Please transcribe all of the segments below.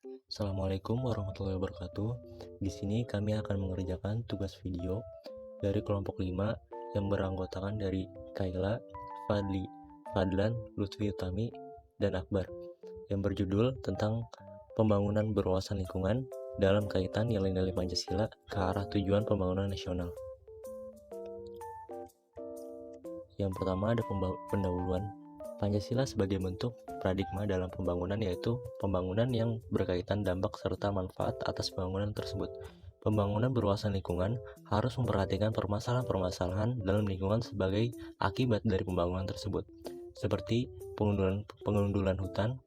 Assalamualaikum warahmatullahi wabarakatuh. Di sini kami akan mengerjakan tugas video dari kelompok 5 yang beranggotakan dari Kayla, Fadli, Fadlan, Lutfi Utami, dan Akbar yang berjudul tentang pembangunan berwawasan lingkungan dalam kaitan nilai-nilai Pancasila ke arah tujuan pembangunan nasional. Yang pertama ada pendahuluan. Pancasila sebagai bentuk paradigma dalam pembangunan yaitu pembangunan yang berkaitan dampak serta manfaat atas pembangunan tersebut. Pembangunan berwawasan lingkungan harus memperhatikan permasalahan-permasalahan dalam lingkungan sebagai akibat dari pembangunan tersebut, seperti pengundulan hutan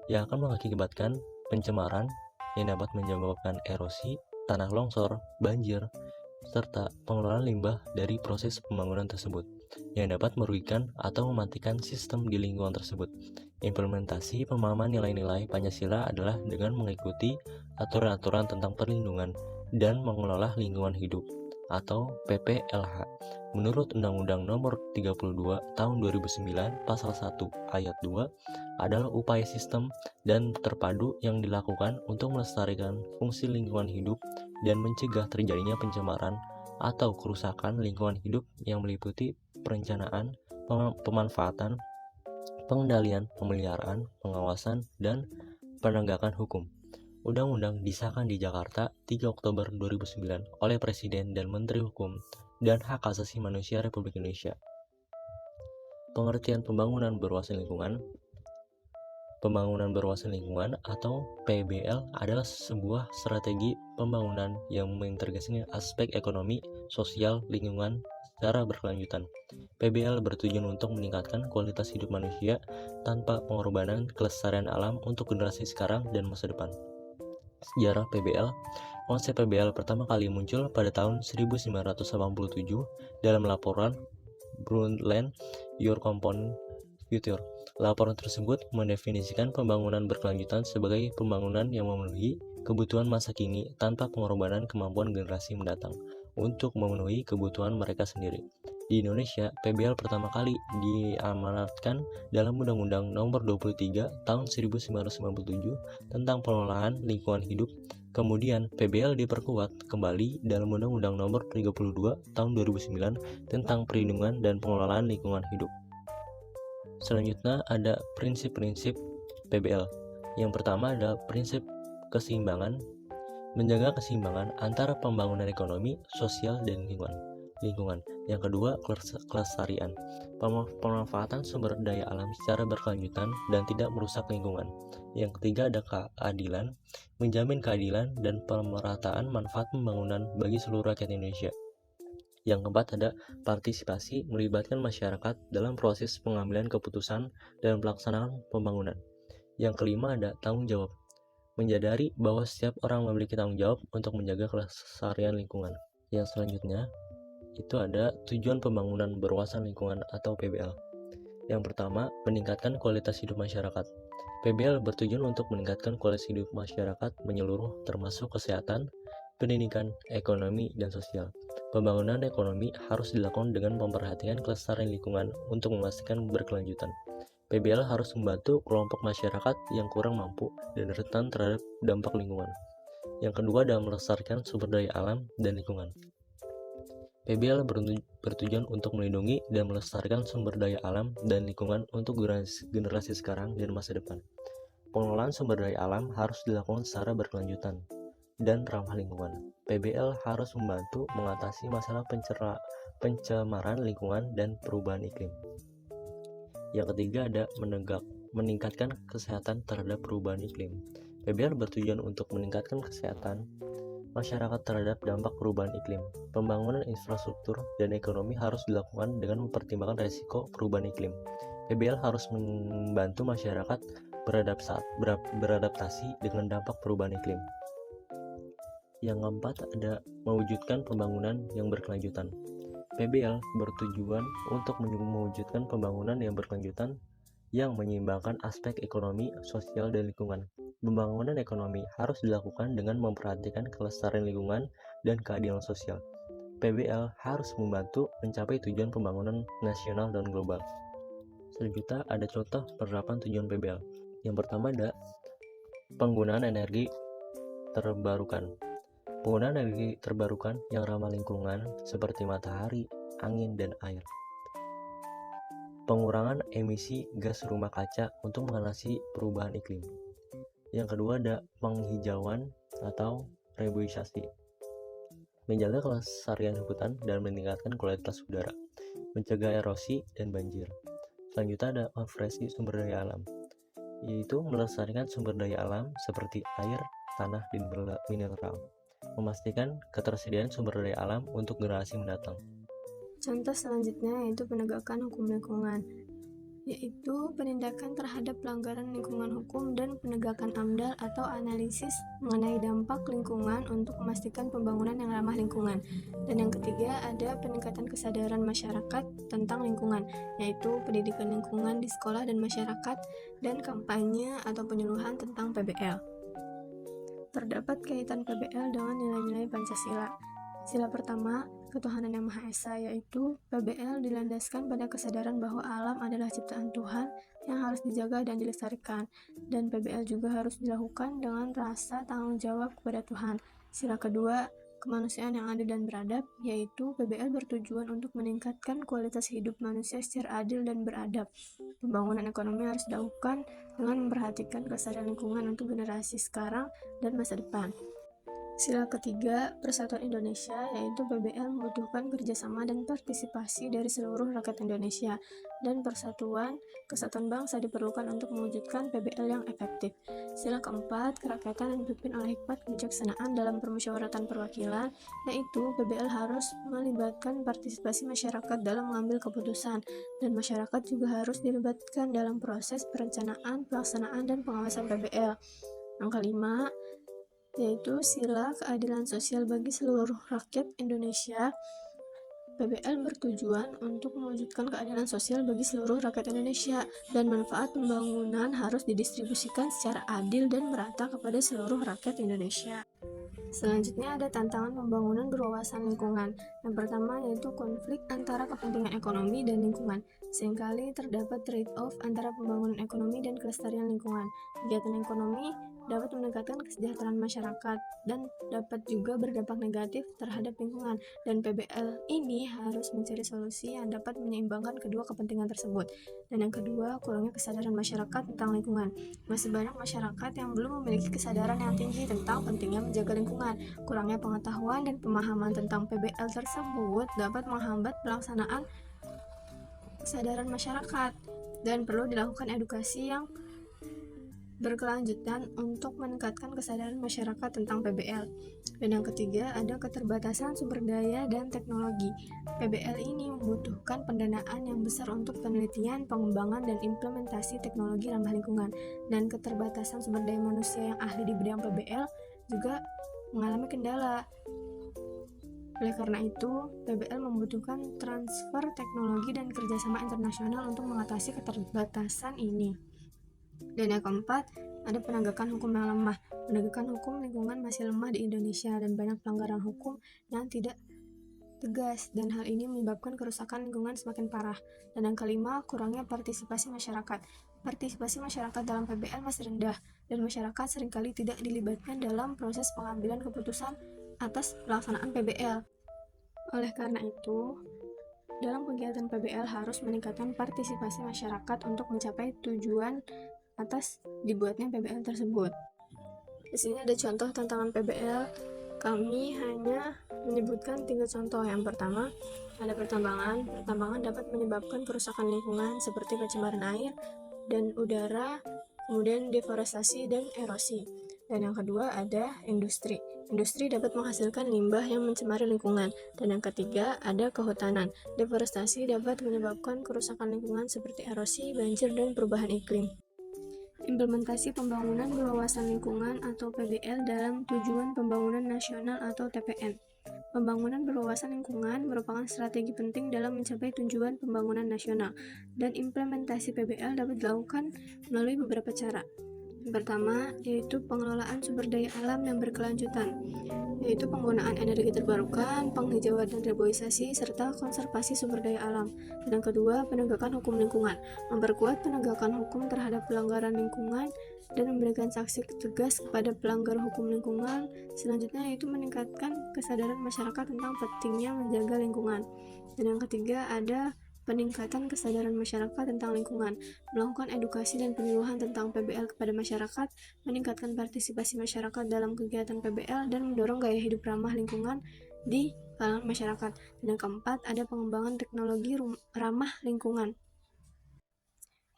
yang akan mengakibatkan pencemaran yang dapat menyebabkan erosi, tanah longsor, banjir, serta pengelolaan limbah dari proses pembangunan tersebut yang dapat merugikan atau mematikan sistem di lingkungan tersebut. Implementasi pemahaman nilai-nilai Pancasila adalah dengan mengikuti aturan-aturan tentang perlindungan dan mengelola lingkungan hidup atau PPLH. Menurut Undang-Undang Nomor 32 Tahun 2009 Pasal 1 Ayat 2 adalah upaya sistem dan terpadu yang dilakukan untuk melestarikan fungsi lingkungan hidup dan mencegah terjadinya pencemaran atau kerusakan lingkungan hidup yang meliputi perencanaan, pemanfaatan, pengendalian, pemeliharaan, pengawasan, dan penegakan hukum. Undang-undang disahkan di Jakarta 3 Oktober 2009 oleh Presiden dan Menteri Hukum dan Hak Asasi Manusia Republik Indonesia. Pengertian pembangunan berwawasan lingkungan. Pembangunan berwawasan lingkungan atau PBL adalah sebuah strategi pembangunan yang mengintegrasikan aspek ekonomi, sosial, lingkungan secara berkelanjutan. PBL bertujuan untuk meningkatkan kualitas hidup manusia tanpa pengorbanan kelestarian alam untuk generasi sekarang dan masa depan. Sejarah PBL. Konsep PBL pertama kali muncul pada tahun 1987 dalam laporan Brundtland Your Compound Future. Laporan tersebut mendefinisikan pembangunan berkelanjutan sebagai pembangunan yang memenuhi kebutuhan masa kini tanpa pengorbanan kemampuan generasi mendatang untuk memenuhi kebutuhan mereka sendiri. Di Indonesia, PBL pertama kali diamanatkan dalam Undang-Undang Nomor 23 Tahun 1997 tentang pengelolaan lingkungan hidup. Kemudian, PBL diperkuat kembali dalam Undang-Undang Nomor 32 Tahun 2009 tentang perlindungan dan pengelolaan lingkungan hidup. Selanjutnya ada prinsip-prinsip PBL. Yang pertama adalah prinsip keseimbangan, menjaga keseimbangan antara pembangunan ekonomi, sosial, dan lingkungan. Yang kedua, kelestarian, pemanfaatan sumber daya alam secara berkelanjutan dan tidak merusak lingkungan. Yang ketiga ada keadilan, menjamin keadilan dan pemerataan manfaat pembangunan bagi seluruh rakyat Indonesia. Yang keempat ada partisipasi, melibatkan masyarakat dalam proses pengambilan keputusan dan pelaksanaan pembangunan. Yang kelima ada tanggung jawab, menyadari bahwa setiap orang memiliki tanggung jawab untuk menjaga kelestarian lingkungan. Yang selanjutnya itu ada tujuan pembangunan berwawasan lingkungan atau PBL. Yang pertama, meningkatkan kualitas hidup masyarakat. PBL bertujuan untuk meningkatkan kualitas hidup masyarakat menyeluruh termasuk kesehatan, pendidikan, ekonomi, dan sosial. Pembangunan ekonomi harus dilakukan dengan memperhatikan kelestarian lingkungan untuk memastikan berkelanjutan. PBL harus membantu kelompok masyarakat yang kurang mampu dan rentan terhadap dampak lingkungan. Yang kedua adalah melestarikan sumber daya alam dan lingkungan. PBL bertujuan untuk melindungi dan melestarikan sumber daya alam dan lingkungan untuk generasi sekarang dan masa depan. Pengelolaan sumber daya alam harus dilakukan secara berkelanjutan dan ramah lingkungan. PBL harus membantu mengatasi masalah pencemaran lingkungan dan perubahan iklim. Yang ketiga ada meningkatkan kesehatan terhadap perubahan iklim. PBL bertujuan untuk meningkatkan kesehatan masyarakat terhadap dampak perubahan iklim. Pembangunan infrastruktur dan ekonomi harus dilakukan dengan mempertimbangkan risiko perubahan iklim. PBL harus membantu masyarakat beradaptasi dengan dampak perubahan iklim. Yang keempat ada mewujudkan pembangunan yang berkelanjutan. PBL bertujuan untuk mewujudkan pembangunan yang berkelanjutan yang menyeimbangkan aspek ekonomi, sosial, dan lingkungan. Pembangunan ekonomi harus dilakukan dengan memperhatikan kelestarian lingkungan dan keadilan sosial. PBL harus membantu mencapai tujuan pembangunan nasional dan global. Selanjutnya ada contoh penerapan tujuan PBL. Yang pertama ada Penggunaan energi terbarukan. Penggunaan energi terbarukan yang ramah lingkungan seperti matahari, angin, dan air. Pengurangan emisi gas rumah kaca untuk mengatasi perubahan iklim. Yang kedua ada penghijauan atau reboisasi. Menjaga kelestarian hutan dan meningkatkan kualitas udara. Mencegah erosi dan banjir. Selanjutnya ada konservasi sumber daya alam, yaitu melestarikan sumber daya alam seperti air, tanah, dan mineral. Memastikan ketersediaan sumber daya alam untuk generasi mendatang. Contoh selanjutnya yaitu penegakan hukum lingkungan, yaitu penindakan terhadap pelanggaran lingkungan hukum dan penegakan AMDAL atau analisis mengenai dampak lingkungan untuk memastikan pembangunan yang ramah lingkungan. Dan yang ketiga ada peningkatan kesadaran masyarakat tentang lingkungan, yaitu pendidikan lingkungan di sekolah dan masyarakat dan kampanye atau penyuluhan tentang PBL. Terdapat kaitan PBL dengan nilai-nilai Pancasila. Sila pertama, ketuhanan yang Maha Esa, yaitu PBL dilandaskan pada kesadaran bahwa alam adalah ciptaan Tuhan yang harus dijaga dan dilestarikan, dan PBL juga harus dilakukan dengan rasa tanggung jawab kepada Tuhan. Sila kedua, kemanusiaan yang adil dan beradab, yaitu PBL bertujuan untuk meningkatkan kualitas hidup manusia secara adil dan beradab. Pembangunan ekonomi harus dilakukan dengan memperhatikan kelestarian lingkungan untuk generasi sekarang dan masa depan. Sila ketiga, Persatuan Indonesia, yaitu PBL membutuhkan kerjasama dan partisipasi dari seluruh rakyat Indonesia, dan kesatuan bangsa diperlukan untuk mewujudkan PBL yang efektif. Sila keempat, kerakyatan yang dipimpin oleh hikmat kebijaksanaan dalam permusyawaratan perwakilan, yaitu PBL harus melibatkan partisipasi masyarakat dalam mengambil keputusan, dan masyarakat juga harus dilibatkan dalam proses perencanaan, pelaksanaan, dan pengawasan PBL. Yang kelima, yaitu sila keadilan sosial bagi seluruh rakyat Indonesia. PBL bertujuan untuk mewujudkan keadilan sosial bagi seluruh rakyat Indonesia, dan manfaat pembangunan harus didistribusikan secara adil dan merata kepada seluruh rakyat Indonesia. Selanjutnya ada tantangan pembangunan berwawasan lingkungan. Yang pertama yaitu konflik antara kepentingan ekonomi dan lingkungan. Seringkali terdapat trade-off antara pembangunan ekonomi dan kelestarian lingkungan. Kegiatan ekonomi dapat meningkatkan kesejahteraan masyarakat dan dapat juga berdampak negatif terhadap lingkungan, dan PBL ini harus mencari solusi yang dapat menyeimbangkan kedua kepentingan tersebut. Dan yang kedua, kurangnya kesadaran masyarakat tentang lingkungan. Masih banyak masyarakat yang belum memiliki kesadaran yang tinggi tentang pentingnya menjaga lingkungan. Kurangnya pengetahuan dan pemahaman tentang PBL tersebut dapat menghambat pelaksanaan kesadaran masyarakat, dan perlu dilakukan edukasi yang berkelanjutan untuk meningkatkan kesadaran masyarakat tentang PBL. Dan yang ketiga ada keterbatasan sumber daya dan teknologi. PBL ini membutuhkan pendanaan yang besar untuk penelitian, pengembangan, dan implementasi teknologi ramah lingkungan. Dan keterbatasan sumber daya manusia yang ahli di bidang PBL juga mengalami kendala. Oleh karena itu, PBL membutuhkan transfer teknologi dan kerjasama internasional untuk mengatasi keterbatasan ini. Dan yang keempat, ada penegakan hukum yang lemah. Penegakan hukum lingkungan masih lemah di Indonesia dan banyak pelanggaran hukum yang tidak tegas, dan hal ini menyebabkan kerusakan lingkungan semakin parah. Dan yang kelima, kurangnya partisipasi masyarakat. Partisipasi masyarakat dalam PBL masih rendah, dan masyarakat seringkali tidak dilibatkan dalam proses pengambilan keputusan atas pelaksanaan PBL. Oleh karena itu, dalam kegiatan PBL harus meningkatkan partisipasi masyarakat untuk mencapai tujuan atas dibuatnya PBL tersebut. Di sini ada contoh tantangan PBL. Kami hanya menyebutkan 3 contoh. Yang pertama, ada pertambangan. Pertambangan dapat menyebabkan kerusakan lingkungan seperti pencemaran air dan udara, kemudian deforestasi dan erosi. Dan yang kedua ada industri. Industri dapat menghasilkan limbah yang mencemari lingkungan. Dan yang ketiga ada kehutanan. Deforestasi dapat menyebabkan kerusakan lingkungan seperti erosi, banjir, dan perubahan iklim. Implementasi pembangunan berwawasan lingkungan atau PBL dalam tujuan pembangunan nasional atau TPN. Pembangunan berwawasan lingkungan merupakan strategi penting dalam mencapai tujuan pembangunan nasional, dan implementasi PBL dapat dilakukan melalui beberapa cara. Yang pertama yaitu pengelolaan sumber daya alam yang berkelanjutan, yaitu penggunaan energi terbarukan, penghijauan dan reboisasi, serta konservasi sumber daya alam. Dan yang kedua, penegakan hukum lingkungan, memperkuat penegakan hukum terhadap pelanggaran lingkungan dan memberikan sanksi tegas kepada pelanggar hukum lingkungan. Selanjutnya yaitu meningkatkan kesadaran masyarakat tentang pentingnya menjaga lingkungan. Dan yang ketiga ada peningkatan kesadaran masyarakat tentang lingkungan, melakukan edukasi dan penyuluhan tentang PBL kepada masyarakat, meningkatkan partisipasi masyarakat dalam kegiatan PBL, dan mendorong gaya hidup ramah lingkungan di kalangan masyarakat. Dan yang keempat, ada pengembangan teknologi ramah lingkungan.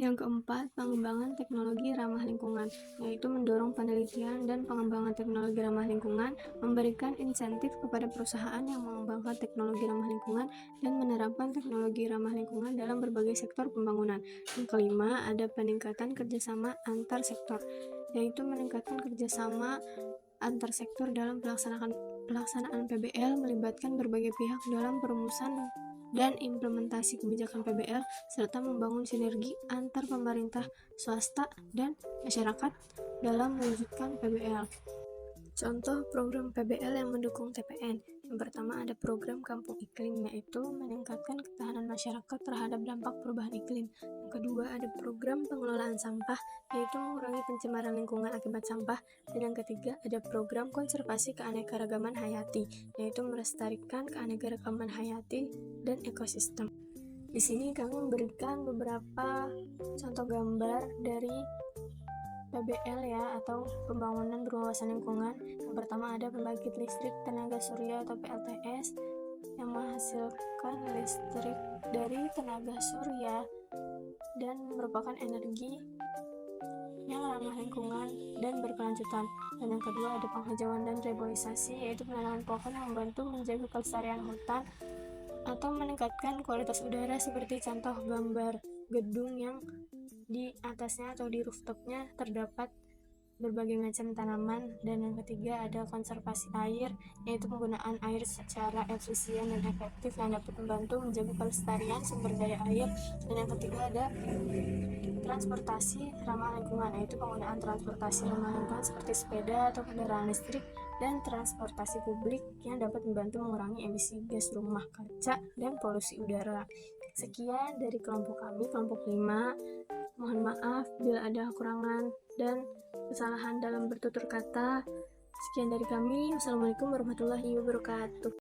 Yang keempat, pengembangan teknologi ramah lingkungan, yaitu mendorong penelitian dan pengembangan teknologi ramah lingkungan, memberikan insentif kepada perusahaan yang mengembangkan teknologi ramah lingkungan, dan menerapkan teknologi ramah lingkungan dalam berbagai sektor pembangunan. Yang kelima, ada peningkatan kerjasama antar sektor, yaitu meningkatkan kerjasama antar sektor dalam pelaksanaan PBL, melibatkan berbagai pihak dalam perumusan dan implementasi kebijakan PBL, serta membangun sinergi antar pemerintah, swasta, dan masyarakat dalam mewujudkan PBL. Contoh program PBL yang mendukung TPN. Yang pertama ada program Kampung Iklim, yaitu meningkatkan ketahanan masyarakat terhadap dampak perubahan iklim. Yang kedua ada program pengelolaan sampah, yaitu mengurangi pencemaran lingkungan akibat sampah. Dan yang ketiga ada program konservasi keanekaragaman hayati, yaitu melestarikan keanekaragaman hayati dan ekosistem. Di sini kami memberikan beberapa contoh gambar dari PBL ya, atau pembangunan berwawasan lingkungan. Yang pertama ada pembangkit listrik tenaga surya atau PLTS yang menghasilkan listrik dari tenaga surya dan merupakan energi yang ramah lingkungan dan berkelanjutan. Dan yang kedua ada penghijauan dan reboisasi, yaitu penanaman pohon yang membantu menjaga kelestarian hutan atau meningkatkan kualitas udara, seperti contoh gambar gedung yang di atasnya atau di rooftopnya terdapat berbagai macam tanaman. Dan yang ketiga ada konservasi air, yaitu penggunaan air secara efisien dan efektif yang dapat membantu menjaga kelestarian sumber daya air. Dan yang ketiga ada transportasi ramah lingkungan, yaitu penggunaan transportasi ramah lingkungan seperti sepeda atau kendaraan listrik dan transportasi publik yang dapat membantu mengurangi emisi gas rumah kaca dan polusi udara. Sekian dari kelompok kami, kelompok 5. Mohon maaf bila ada kekurangan dan kesalahan dalam bertutur kata. Sekian dari kami. Wassalamualaikum warahmatullahi wabarakatuh.